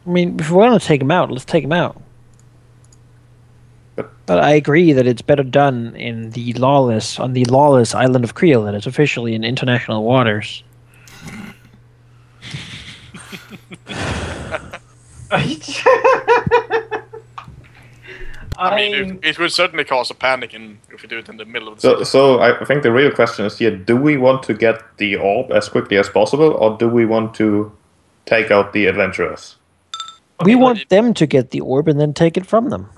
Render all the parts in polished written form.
I mean, if we want to take him out, let's take him out. But I agree that it's better done on the lawless island of Creel, that it's officially in international waters. I mean, it would certainly cause a panic if we do it in the middle of the city. So I think the real question is here, do we want to get the orb as quickly as possible, or do we want to take out the adventurers? We want them to get the orb and then take it from them.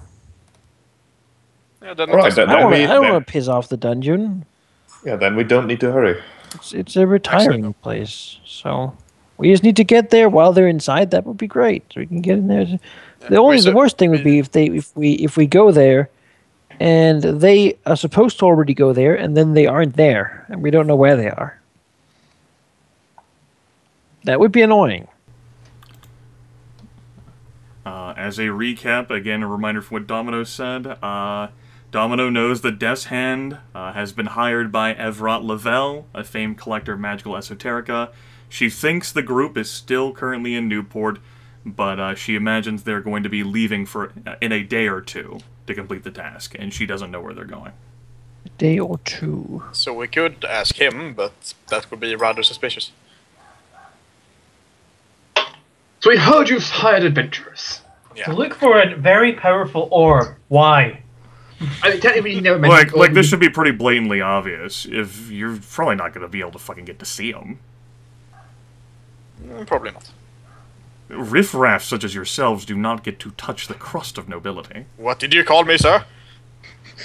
Yeah, then Right, I don't want to piss off the dungeon. Yeah, then we don't need to hurry. It's a retiring place, so we just need to get there while they're inside. That would be great. So we can get in there. The worst thing would be if we go there, and they are supposed to already go there, and then they aren't there, and we don't know where they are. That would be annoying. As a recap, again, a reminder from what Domino said. Domino knows that Death's Hand has been hired by Evrot Lavelle, a famed collector of magical esoterica. She thinks the group is still currently in Newport, but she imagines they're going to be leaving in a day or two to complete the task, and she doesn't know where they're going. A day or two. So we could ask him, but that would be rather suspicious. So we heard you've hired adventurers. Yeah. To look for a very powerful orb. Why? I mean, technically, you never mentioned Like this should be pretty blatantly obvious. If you're probably not going to be able to fucking get to see them. Probably not. Riffraff such as yourselves do not get to touch the crust of nobility. What did you call me, sir?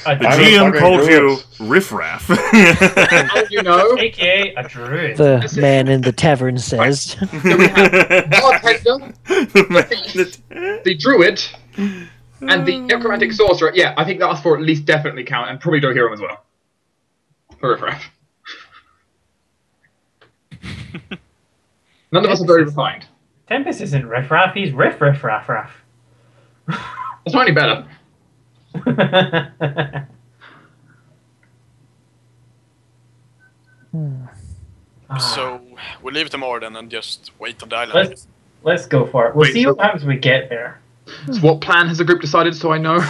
The GM called you Riffraff. How do you know? AKA a druid. The man in the tavern says. So we have Bartender, the Druid, and the Necromantic Sorcerer. Yeah, I think that's for at least definitely count, and probably Dwohurim as well. For Riffraff. None of us are very refined. Tempus isn't riffraff, he's riff-riff-raff-raff. That's not any better. So we leave tomorrow then and just wait on the island. Let's go for it. We'll Wait, see so- what happens when we get there. So what plan has the group decided, so I know?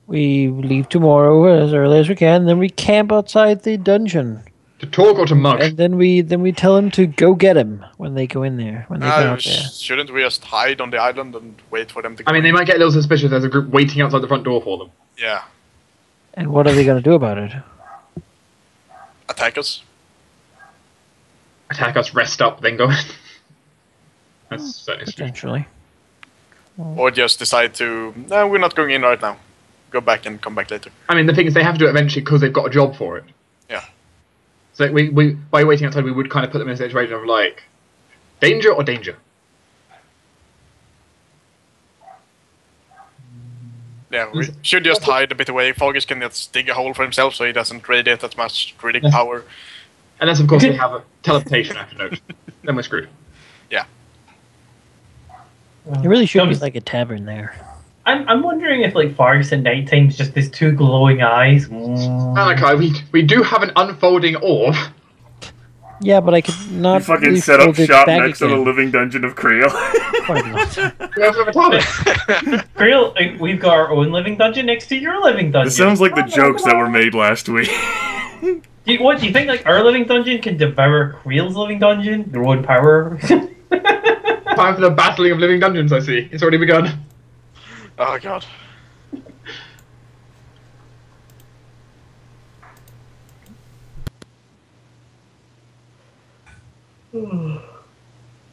We leave tomorrow as early as we can, then we camp outside the dungeon. To talk or to mug? And then we tell him to go get him when they go in there, when they go out there. Shouldn't we just hide on the island and wait for them to go I mean, they in? might get a little suspicious. There's a group waiting outside the front door for them. Yeah. And what are they going to do about it? Attack us? Attack us, rest up, then go in. That's certainly strange. Potentially. Or just decide to, no, we're not going in right now. Go back and come back later. I mean, the thing is, they have to do it eventually because they've got a job for it. Yeah. So we by waiting outside, we would kind of put them in a situation of like, danger or danger. Yeah, we should just hide a bit away. Fargus can just dig a hole for himself so he doesn't radiate that much druidic power. Unless, of course, we have a teleportation antidote. Then we're screwed. Yeah. It really should be like a tavern there. I'm wondering if like Fargus at night time is just these two glowing eyes. Malachi, we do have an unfolding orb. Yeah, but I could not. You fucking really set up fold it shop back next to the again. living dungeon of Creel. Quite not. We have a TARDIS. Real, we've got our own living dungeon next to your living dungeon. This sounds like the jokes that were made last week. What do you think? Like our living dungeon can devour Creel's living dungeon? Their own power. Time for the battling of living dungeons, I see. It's already begun. Oh god.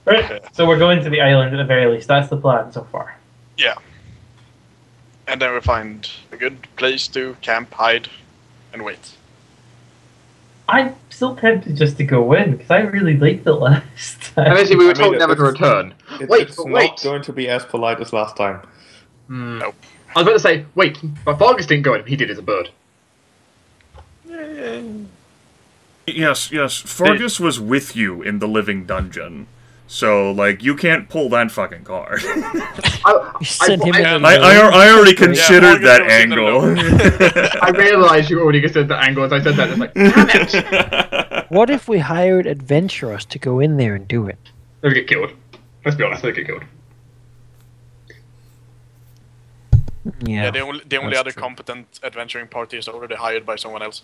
Right. So we're going to the island at the very least. That's the plan so far. Yeah. And then we find a good place to camp, hide, and wait. I'm still tempted just to go in because I really liked it last time. Eventually, we were I mean, told never to return. It's Wait. not going to be as polite as last time. Nope. I was about to say, wait, but Fargus didn't go in. He did as a bird. Yes. Fargus was with you in the living dungeon. So, like, you can't pull that fucking card. I already considered that angle. I realised you already said that angle as I said that. It's like, damn it! What if we hired adventurers to go in there and do it? They would get killed. Let's be honest, they get killed. Yeah, the only that's other true. competent adventuring party is already hired by someone else.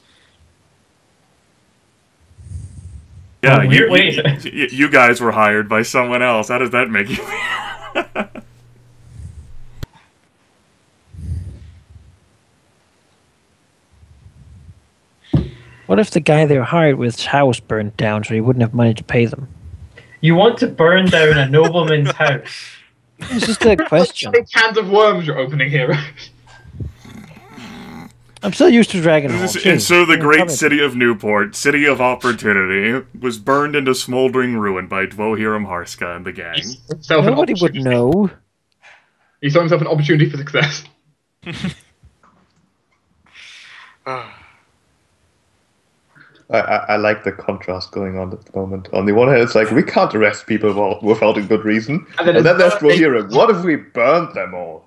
Yeah, Oh, you guys were hired by someone else. How does that make you feel? What if the guy they were hired with's house burnt down, so he wouldn't have money to pay them? You want to burn down a nobleman's house? It's just a question. Big cans of worms you're opening here. I'm still used to Dragon Hall. And so the great city of Newport, city of opportunity, was burned into smoldering ruin by Dwohurim, Harsca, and the gang. Nobody would know. He saw himself an opportunity for success. I like the contrast going on at the moment. On the one hand, it's like, we can't arrest people without a good reason. And then there's Dwohurim. What if we burnt them all?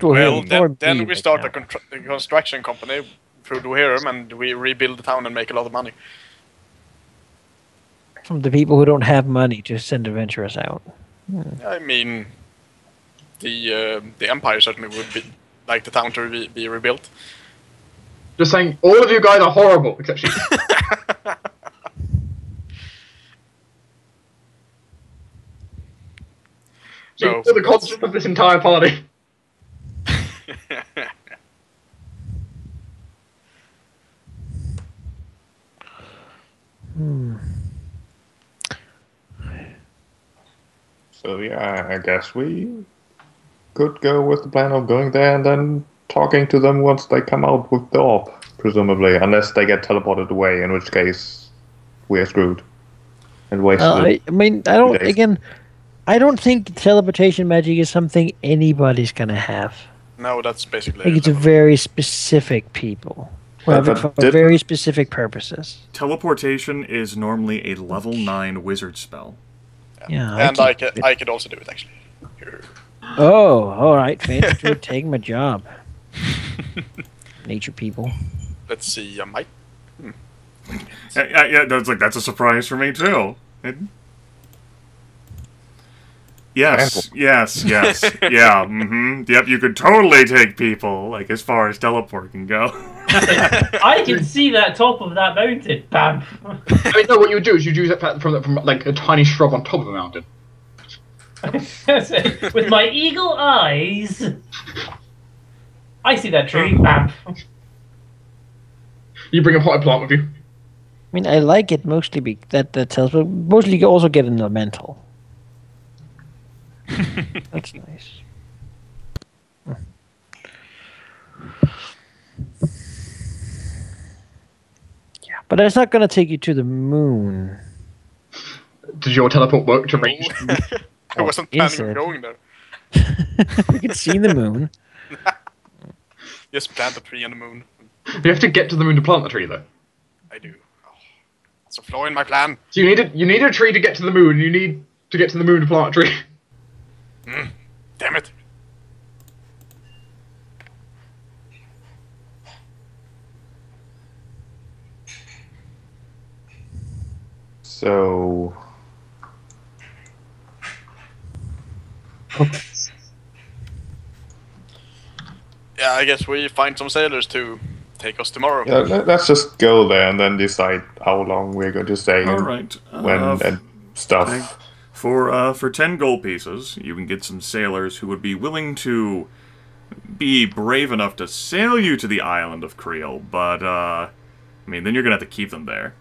Well, then we start a construction company through Dwohurim, and we rebuild the town and make a lot of money. From the people who don't have money to send adventurers out. I mean, the Empire certainly would like the town to be rebuilt. Just saying, all of you guys are horrible, except she. So the conscience of this entire party. So yeah, I guess we could go with the plan of going there and then talking to them once they come out with the orb, presumably, unless they get teleported away, in which case we're screwed. And wasted. I mean, I don't think teleportation magic is something anybody's gonna have. No, that's basically. I think it's a very specific people who have it for very specific purposes. Teleportation is normally a level 9 wizard spell. Yeah, and I could also do it actually. Oh, all right, fancy taking my job. Nature people. Let's see, I might. Yeah, that's a surprise for me too. Yes. Yeah, yep, you could totally take people, like, as far as teleport can go. I can see that top of that mountain. Bam. I mean, no, what you would do is you'd use it from like a tiny shrub on top of the mountain. With my eagle eyes, I see that tree. Bam. You bring a potted plant with you. I mean, I like it mostly that tells, but mostly you can also get an elemental. That's nice. Yeah, but that's not going to take you to the moon. Did your teleport work to range? I wasn't planning on going there. You can see the moon. Just plant a tree on the moon. You have to get to the moon to plant the tree, though. I do. Oh, it's a flaw in my plan. So you need a tree to get to the moon. You need to get to the moon to plant a tree. Damn it. So... Yeah, I guess we find some sailors to take us tomorrow. Yeah, let's just go there and then decide how long we're going to stay. All right. When and stuff. Okay. For 10 gold pieces, you can get some sailors who would be willing to be brave enough to sail you to the island of Creel, but, I mean, then you're going to have to keep them there.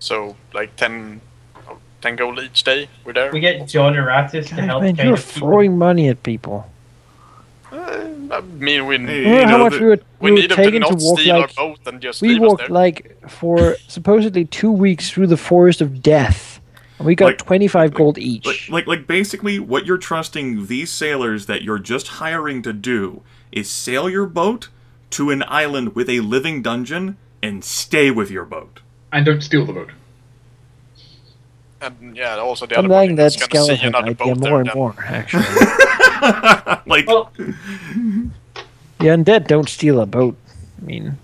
So, like 10 gold each day, we're there? We get John Eratus to help. Man, you're throwing money at people. I mean, we how much we need them to taken not to walk steal like, our boat and just we leave us walked there. like for supposedly 2 weeks through the forest of death, and we got 25 gold each. Like basically, what you're trusting these sailors that you're just hiring to do is sail your boat to an island with a living dungeon and stay with your boat. And don't steal the boat. And yeah, also the I'm other liking one that is gonna see skeleton another idea boat more there, and more, actually. Like, Well, The undead don't steal a boat. I mean,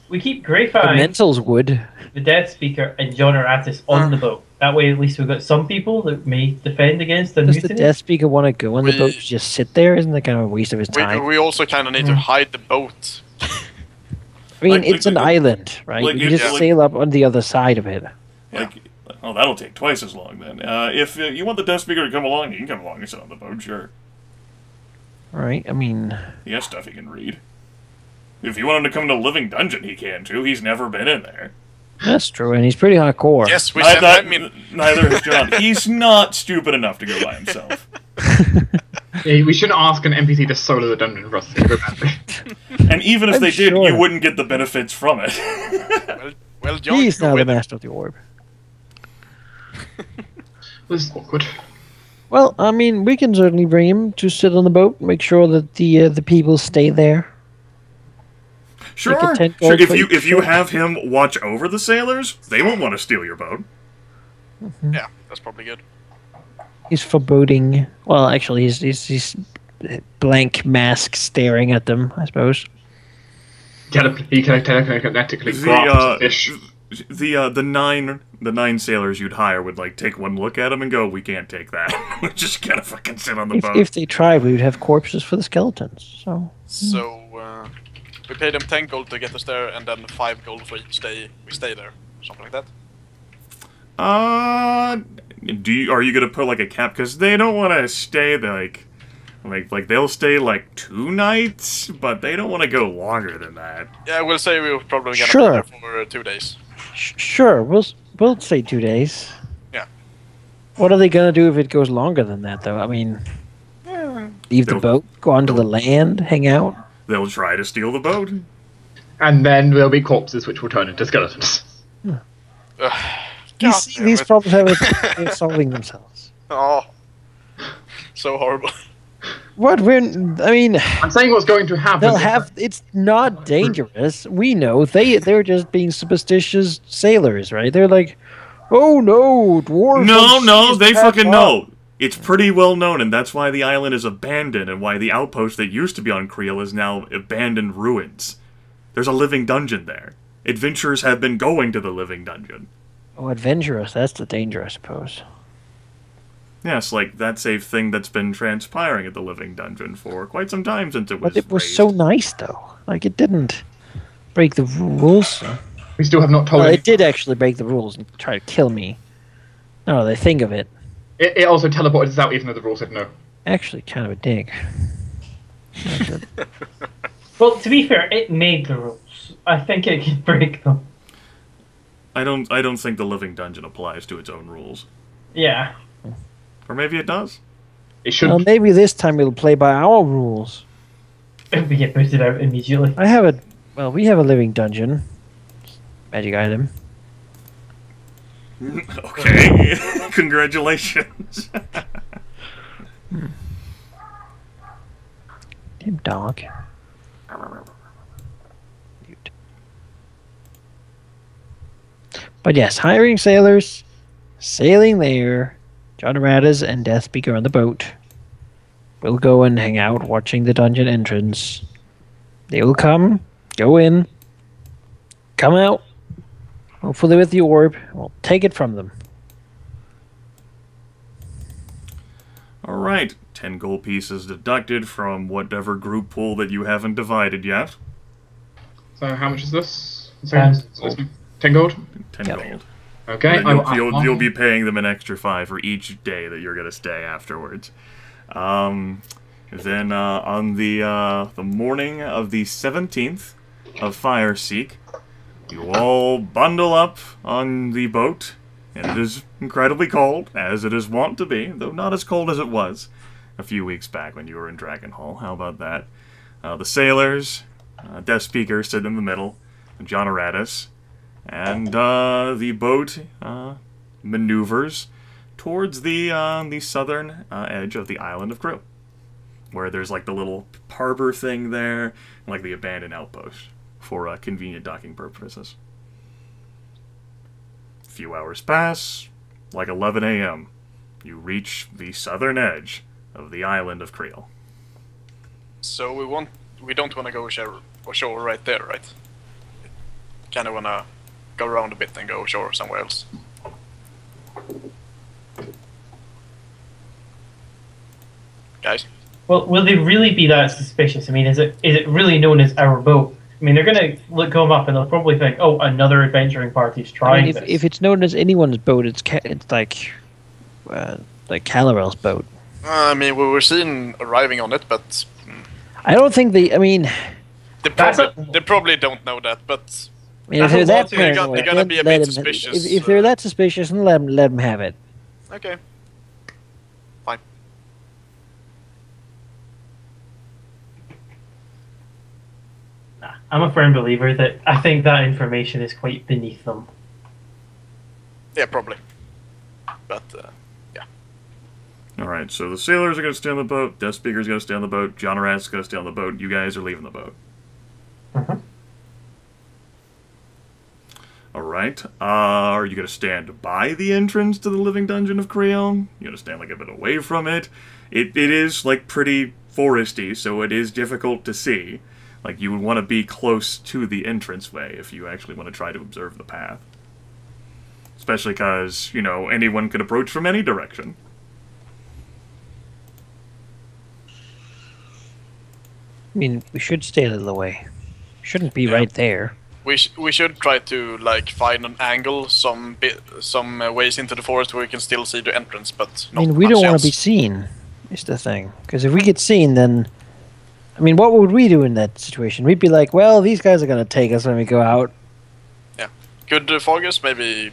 we keep the Greyfine, mentals would. the Death Speaker, and John Eratus on the boat. That way, at least we've got some people that may defend against the Does the mutiny. Death Speaker want to go on the boat to just sit there? Isn't that kind of a waste of his time? We also kind of need to hide the boat. I mean, it's an island, right? like, You just sail up on the other side of it. Like, oh, that'll take twice as long then. If you want the Death Speaker to come along, he can come along and sit on the boat, sure. Right, I mean... He has stuff he can read. If you want him to come to Living Dungeon, he can too. He's never been in there. That's true, and he's pretty hardcore. Yes, we said that. Neither is John. He's not stupid enough to go by himself. Yeah, we shouldn't ask an NPC to solo the dungeon for us to go badly. And even if they did, you wouldn't get the benefits from it. well, John, he's now the master of the orb. This is awkward. Well, I mean, we can certainly bring him to sit on the boat, make sure that the people stay there. Sure. If you have him watch over the sailors, they won't want to steal your boat. Yeah, that's probably good. He's foreboding. Well, actually, he's blank mask staring at them, I suppose. He can telekinetically grasp the fish. The nine sailors you'd hire would like take one look at him and go, "We can't take that. We just gotta fucking sit on the boat." If they tried, we would have corpses for the skeletons. So we paid them 10 gold to get us there, and then 5 gold for each day we stay there, something like that. Are you gonna put like a cap? Because they don't want to stay like they'll stay like 2 nights, but they don't want to go longer than that. Yeah, we'll say we're probably gonna be there for 2 days. Sure, we'll say 2 days. Yeah. What are they gonna do if it goes longer than that, though? I mean, leave the boat, go onto the land, hang out. They'll try to steal the boat, and then there'll be corpses which will turn into skeletons. These problems are solving themselves. Oh, so horrible. What I'm saying what's going to happen. It's not dangerous. We know they're just being superstitious sailors, right? They're like, oh no, dwarves. No, they fucking know. It's pretty well known, and that's why the island is abandoned, and why the outpost that used to be on Creel is now abandoned ruins. There's a living dungeon there. Adventurers have been going to the living dungeon. Oh, adventurous. That's the danger, I suppose. Yes, like, that's a thing that's been transpiring at the living dungeon for quite some time since it was But it was raised. so nice, though. Like, it didn't break the rules. We still have not told it did actually break the rules and try to kill me. No, they think of it. It also teleported us out even though the rules said no. Actually, kind of a dig. Well, to be fair, it made the rules. I think it can break them. I don't think the living dungeon applies to its own rules. Yeah. Or maybe it does. It should. Well, maybe this time it'll play by our rules. We get booted out immediately. We have a living dungeon. Magic item. Okay. Congratulations. Damn dog. But yes, hiring sailors, sailing there, Jonaradas and Deathspeaker on the boat. We'll go and hang out watching the dungeon entrance. They will come, go in, come out, hopefully with the orb. We'll take it from them. Alright, 10 gold pieces deducted from whatever group pool that you haven't divided yet. So how much is this? 10 gold? 10 gold. Okay. You'll be paying them an extra 5 for each day that you're going to stay afterwards. Then on the morning of the 17th of Fireseek, you all bundle up on the boat, and it is incredibly cold, as it is wont to be, though not as cold as it was a few weeks back when you were in Dragonhall. How about that? The sailors, Deathspeaker sit in the middle, Jonaradas, and the boat maneuvers towards the southern edge of the island of Gryph, where there's like the little harbor thing there, and like the abandoned outpost for convenient docking purposes. A few hours pass, like 11 a.m. You reach the southern edge of the island of Creel. So we don't want to go ashore right there, right? Kind of want to go around a bit and go ashore somewhere else. guys. Well, will they really be that suspicious? I mean, is it really known as our boat? I mean, they're going to come up and they'll probably think, oh, another adventuring party's trying this. If it's known as anyone's boat, it's like Calarel's boat. I mean, we were seen arriving on it, but I don't think they. I mean, they probably don't know that. But I mean, if they're that they're paranoid, gonna be a bit them, suspicious. If they're that suspicious, then let them have it. Okay. Fine. I'm a firm believer that I think that information is quite beneath them. Yeah, probably. But, yeah. Alright, so the sailors are going to stay on the boat, Death Speaker's going to stay on the boat, John Rat's going to stay on the boat, you guys are leaving the boat. Alright, are you going to stand by the entrance to the living dungeon of Creon? You going to stand like a bit away from it? It is like pretty foresty, so it is difficult to see. Like, you would want to be close to the entranceway if you actually want to try to observe the path. Especially because, you know, anyone could approach from any direction. I mean, we should stay a little away. Shouldn't be right there. We should try to, like, find an angle, some ways into the forest where we can still see the entrance, but not I mean, we don't want else. to be seen, is the thing. Because if we get seen, then... I mean, what would we do in that situation? We'd be like, well, these guys are going to take us when we go out. Yeah. Could Fargus maybe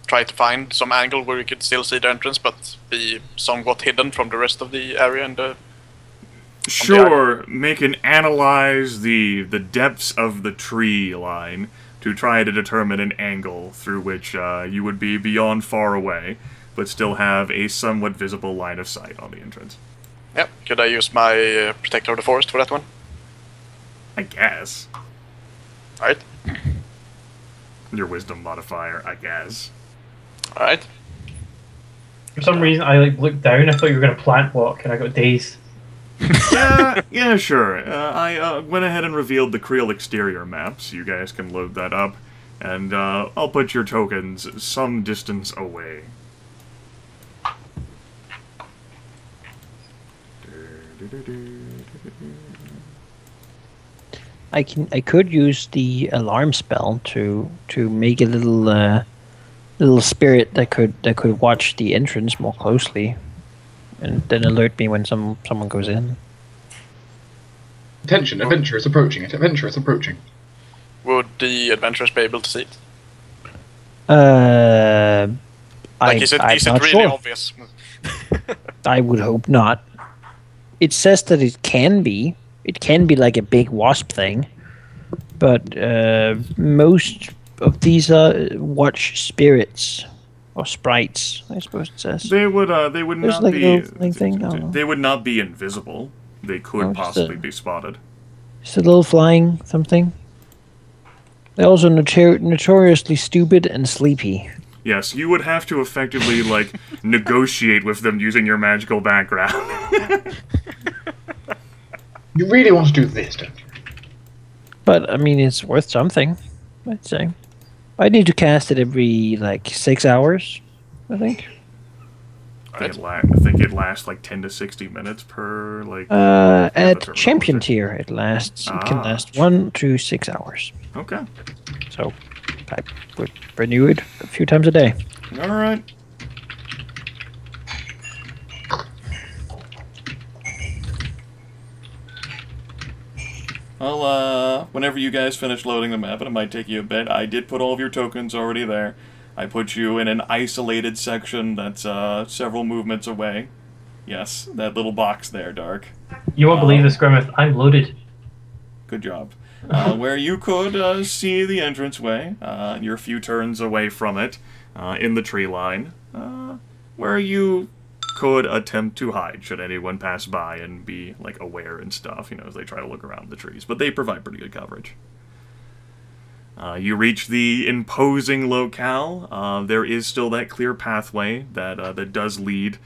try to find some angle where we could still see the entrance, but be somewhat hidden from the rest of the area and the... Sure, make an analyze the depths of the tree line to try to determine an angle through which you would be beyond far away, but still have a somewhat visible line of sight on the entrance. Yep. Could I use my Protector of the Forest for that one? I guess. Alright. Your wisdom modifier, I guess. Alright. For some reason, I looked down. I thought you were going to plant walk, and I got dazed. Yeah, sure. I went ahead and revealed the Creel exterior map, so you guys can load that up, and I'll put your tokens some distance away. I could use the alarm spell to make a little spirit that could watch the entrance more closely, and then alert me when someone goes in. Attention, adventurers approaching it. Adventurers approaching. Would the adventurers be able to see it? Is it really obvious? I would hope not. It says that it can be. It can be like a big wasp thing, but most of these are watch spirits or sprites, I suppose it says. They would not like be. they would not be invisible. They could possibly be spotted. Just a little flying something. They're also notoriously stupid and sleepy. Yes, you would have to effectively like negotiate with them using your magical background. You really want to do this, don't you? But I mean, it's worth something, I'd say. I need to cast it every like 6 hours, I think. I think it lasts like 10 to 60 minutes per like. At champion tier, it lasts. It can last 1 to 6 hours. Okay. So, I would renew it a few times a day. All right. Well, whenever you guys finish loading the map, and it might take you a bit, I did put all of your tokens already there. I put you in an isolated section that's several movements away. Yes, that little box there, Dark. You won't believe this, Grimith. I'm loaded. Good job. Where you could see the entranceway, you're a few turns away from it, in the tree line, where you could attempt to hide should anyone pass by and be like aware and stuff, you know, as they try to look around the trees. But they provide pretty good coverage. You reach the imposing locale. There is still that clear pathway that does lead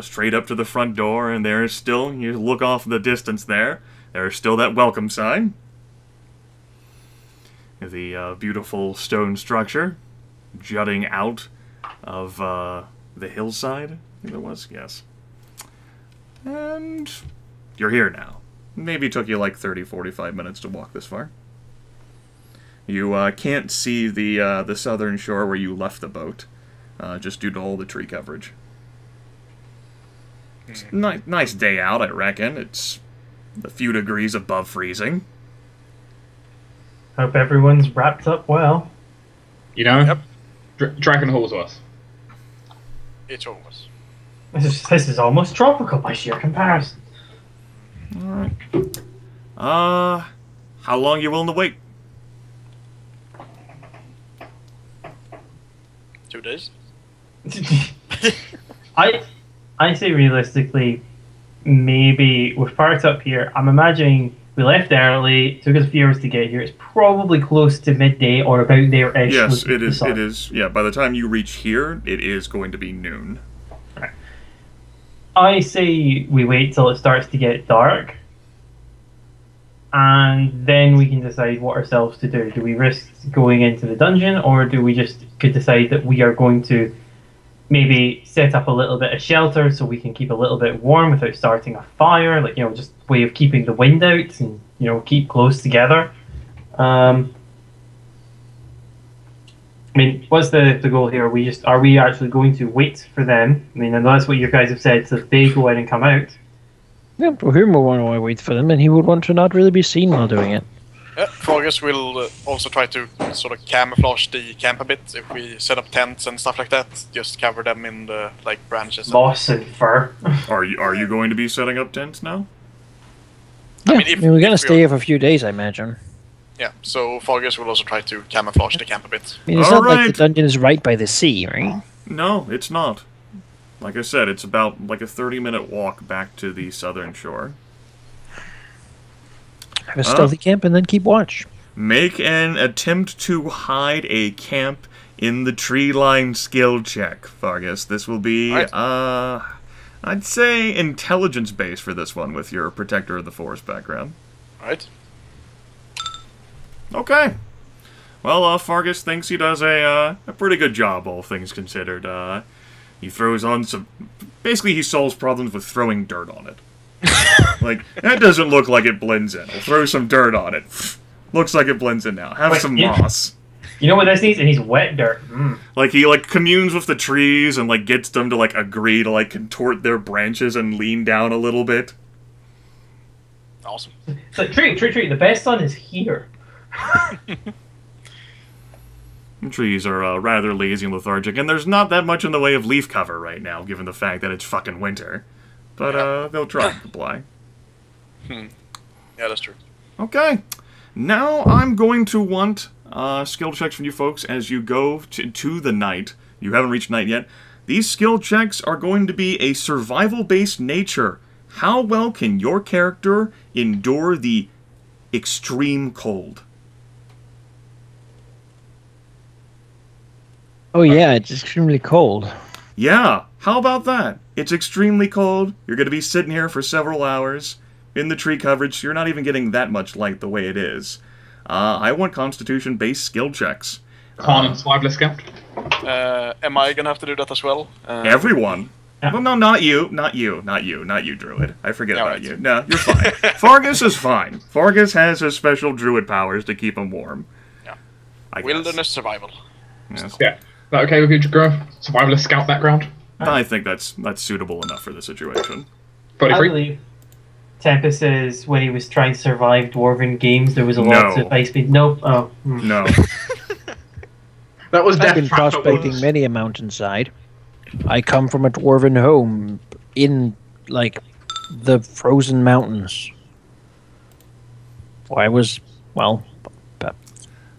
straight up to the front door, and there is still, you look off in the distance there, there's still that welcome sign. The beautiful stone structure jutting out of the hillside, I think there was, yes. And you're here now. Maybe it took you like 30-45 minutes to walk this far. You can't see the southern shore where you left the boat, just due to all the tree coverage. It's a nice day out, I reckon. It's a few degrees above freezing. Hope everyone's wrapped up well. You know? Yep. Dragon Halls was. It's almost. This is almost tropical by sheer comparison. Alright. How long are you willing to wait? 2 days? I say realistically, maybe we've parked up here. I'm imagining we left early, it took us a few hours to get here. It's probably close to midday or about there-ish. Yes, it is. It is. Yeah, by the time you reach here, it is going to be noon. Right. I say we wait till it starts to get dark, and then we can decide what ourselves to do. Do we risk going into the dungeon, or do we just could decide that we are going to maybe set up a little bit of shelter so we can keep a little bit warm without starting a fire, like, you know, just a way of keeping the wind out and, you know, keep close together. I mean, what's the goal here? Are we actually going to wait for them? I mean, and that's what you guys have said, so they go in and come out. Yeah, Dwohurim will want to wait for them, and he would want to not really be seen while doing it. Yeah, Fargus will also try to sort of camouflage the camp a bit. If we set up tents and stuff like that, just cover them in the like branches. Moss and fur. Are you going to be setting up tents now? Yeah, I mean, we're going to stay here for a few days, I imagine. Yeah, so Fargus will also try to camouflage the camp a bit. I mean, it's not like the dungeon is right by the sea, right? No, it's not. Like I said, it's about like a 30-minute walk back to the southern shore. Have a stealthy camp and then keep watch. Make an attempt to hide a camp in the tree line skill check, Fargus. This will be, right. I'd say intelligence based for this one with your Protector of the Forest background. Right. Okay. Well, Fargus thinks he does a pretty good job, all things considered. He throws on some... Basically, he solves problems with throwing dirt on it. Like, that doesn't look like it blends in. I'll throw some dirt on it. Looks like it blends in now. Have some moss. You know what this needs? It needs wet dirt. Like, he, like, communes with the trees and, like, gets them to, like, agree to, like, contort their branches and lean down a little bit. Awesome. It's like, tree. The best sun is here. Trees are rather lazy and lethargic, and there's not that much in the way of leaf cover right now, given the fact that it's fucking winter. But they'll try to comply. Yeah, that's true. Okay. Now I'm going to want skill checks from you folks as you go to the night. You haven't reached night yet. These skill checks are going to be a survival-based nature. How well can your character endure the extreme cold? Oh yeah, it's extremely cold. Yeah, how about that? It's extremely cold. You're going to be sitting here for several hours in the tree coverage. You're not even getting that much light the way it is. I want Constitution-based skill checks. Con and survivalist scout. Am I gonna have to do that as well? Everyone. Yeah. Well, no, not you, Druid. I forget No, about you. No, you're fine. Fargus is fine. Fargus has his special Druid powers to keep him warm. Yeah. I guess. Wilderness survival. Yes. Yeah. Is that okay with you, Gryph? Survivalist scout background? I think that's suitable enough for the situation. Fully I free? believe Tempus says when he was trying to survive Dwarven games, there was a lot of ice speed. Nope. Oh. No. That was I've Death been Trap. prospecting many a mountainside. I come from a dwarven home in, like, the frozen mountains. Well, I was, well, but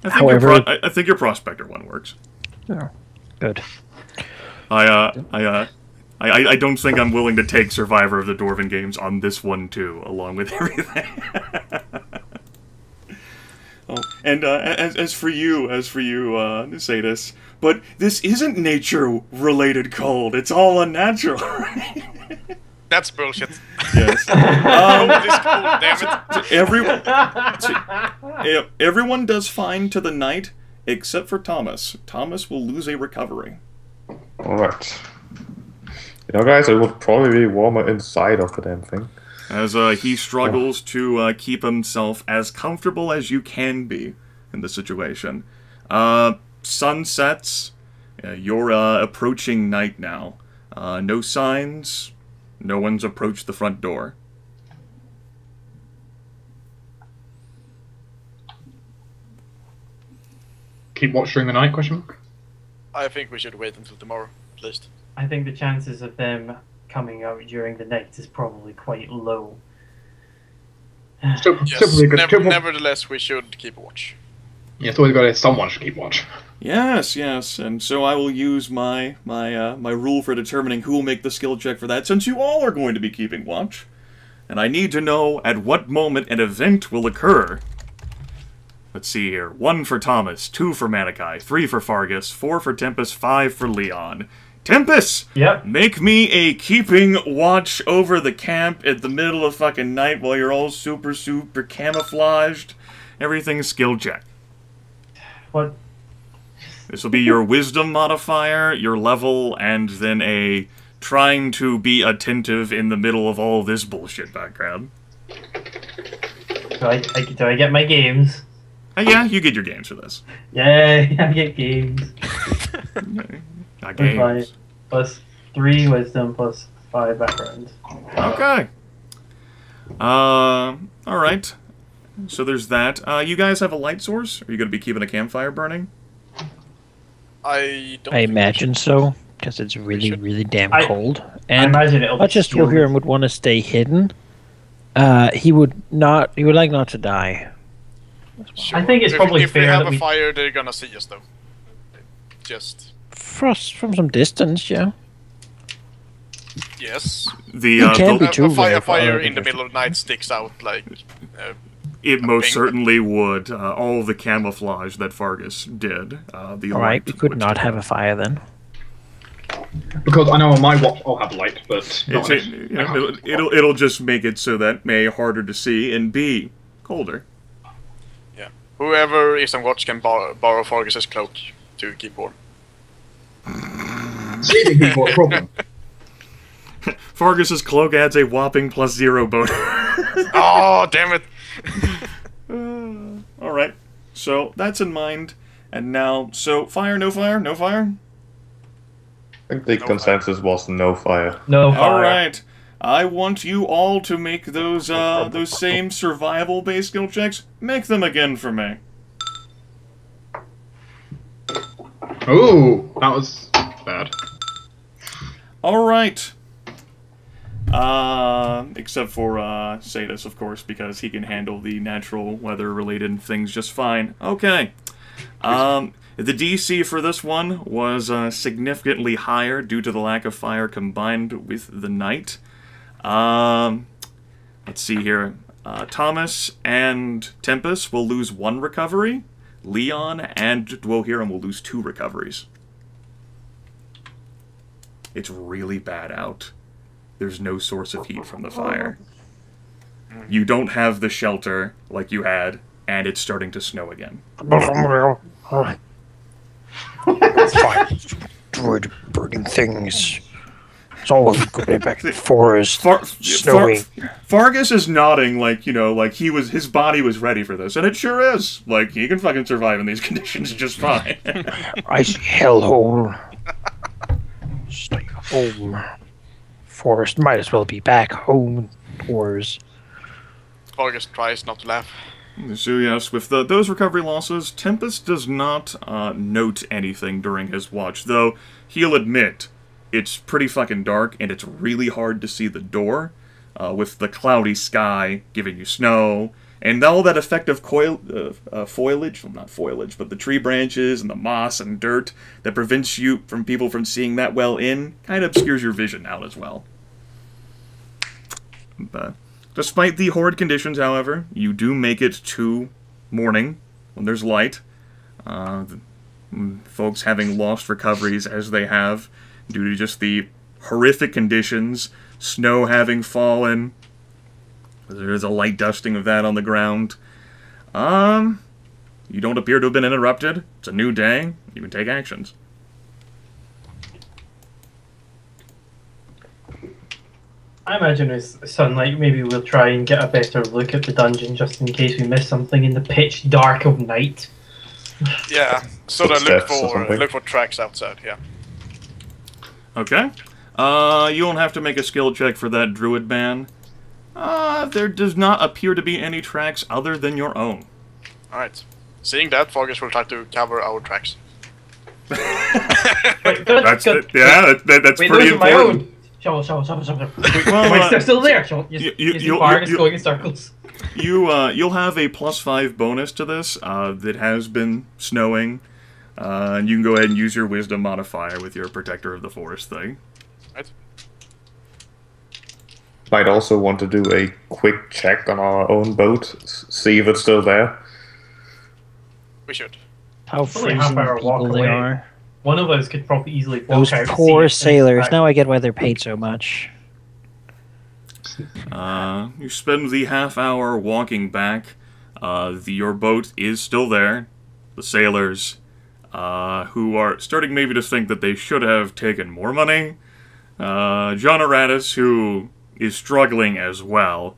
I think your prospector one works. oh, good. I don't think I'm willing to take Survivor of the Dwarven games on this one too, along with everything. Oh, and as for you, Sadis, but this isn't nature-related cold. It's all unnatural. That's bullshit. Yes. This cold, damn it. Everyone does fine to the night, except for Thomas. Thomas will lose a recovery. Alright. You know, guys, it would probably be warmer inside of the damn thing. As he struggles to keep himself as comfortable as you can be in the situation. Sun sets. You're approaching night now. No signs. No one's approached the front door. Keep watch during the night, question mark? I think we should wait until tomorrow, at least. I think the chances of them coming out during the night is probably quite low. Still Yes, pretty good. nevertheless, we should keep watch. Yeah, it's always got someone should keep watch. Yes, and so I will use my rule for determining who will make the skill check for that, since you all are going to be keeping watch. And I need to know at what moment an event will occur. Let's see here. 1 for Thomas, 2 for Manaki, 3 for Fargus, 4 for Tempus, 5 for Leon. Tempus! Yep. Make me a keeping watch over the camp at the middle of fucking night while you're all super camouflaged. Everything's skill check. What? This will be your wisdom modifier, your level, and then a trying to be attentive in the middle of all this bullshit background. Do I get my games? Yeah, you get your games for this. Yay, I get games. Not games. Plus 3 wisdom, plus 5 background. Okay. Alright. So there's that. You guys have a light source? Are you going to be keeping a campfire burning? I imagine so, because it's really, really damn cold. And I imagine it'll not just Dwohurim would want to stay hidden. He would like not to die. Sure. I think it's probably if fair we have that a fire, they're gonna see us though. Just frost from some distance, yeah. yes. A fire in the middle of the night sticks out like. It most certainly would. All of the camouflage that Fargus did. Alright, we could not have a fire then. Because I know on my watch I'll have light, but not it'll just make it so that A, harder to see, and B, colder. Yeah. Whoever is on watch can borrow Fargus's cloak to keep warm. Sleeping people a problem. Fargus's cloak adds a whopping +0 bonus. Oh, damn it! Alright, so that's in mind. And now, so fire, no fire, no fire? I think the consensus was no fire. No fire. Alright, I want you all to make those same survival-based skill checks. Make them again for me. Ooh, that was bad. Alright. Except for, Sadus, of course, because he can handle the natural weather-related things just fine. Okay. The DC for this one was significantly higher due to the lack of fire combined with the night. Let's see here. Thomas and Tempus will lose 1 recovery. Leon and Dwohurim will lose 2 recoveries. It's really bad out. There's no source of heat from the fire. You don't have the shelter like you had, and it's starting to snow again. It's fine. Druid burning things. It's always going back to the forest. Snowy. Fargus is nodding like, you know, like his body was ready for this, and it sure is. Like, he can fucking survive in these conditions just fine. Icy hellhole. Stay home. Forest might as well be back home indoors. Fargus tries not to laugh. So yes, with those recovery losses, Tempus does not note anything during his watch, though he'll admit it's pretty fucking dark and it's really hard to see the door, with the cloudy sky giving you snow, and all that effective foliage, well, not foliage, but the tree branches and the moss and dirt that prevents people from seeing that well in, kind of obscures your vision out as well. But despite the horrid conditions, however, you do make it to morning when there's light. Folks having lost recoveries as they have due to just the horrific conditions, snow having fallen. There's a light dusting of that on the ground. You don't appear to have been interrupted. It's a new day. You can take actions. I imagine with sunlight, maybe we'll try and get a better look at the dungeon just in case we miss something in the pitch dark of night. Yeah, sort of look for tracks outside. Yeah. Okay. You won't have to make a skill check for that Druid man. There does not appear to be any tracks other than your own. Alright. Seeing that, Fargus will try to cover our tracks. Wait, good, That's good. that's Wait, pretty those are my important. own. Shovel. Well, They're still there. Fargus going in circles. You'll have a +5 bonus to this. That has been snowing, and you can go ahead and use your Wisdom modifier with your Protector of the Forest thing. Right. Might also want to do a quick check on our own boat, see if it's still there. We should. How It's only a half freezing hour walk people they away. are. One of us could probably easily walk Those out. poor see it, sailors. and Now I get why they're paid so much. You spend the half-hour walking back. Your boat is still there. The sailors, who are starting maybe to think that they should have taken more money. John Aratus, who is struggling as well.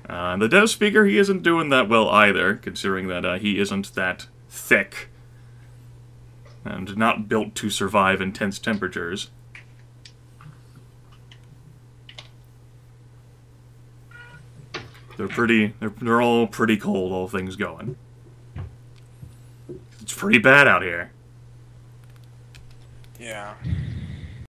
The dev speaker, he isn't doing that well either, considering that he isn't that thick and not built to survive intense temperatures. They're all pretty cold, all things going. It's pretty bad out here. Yeah.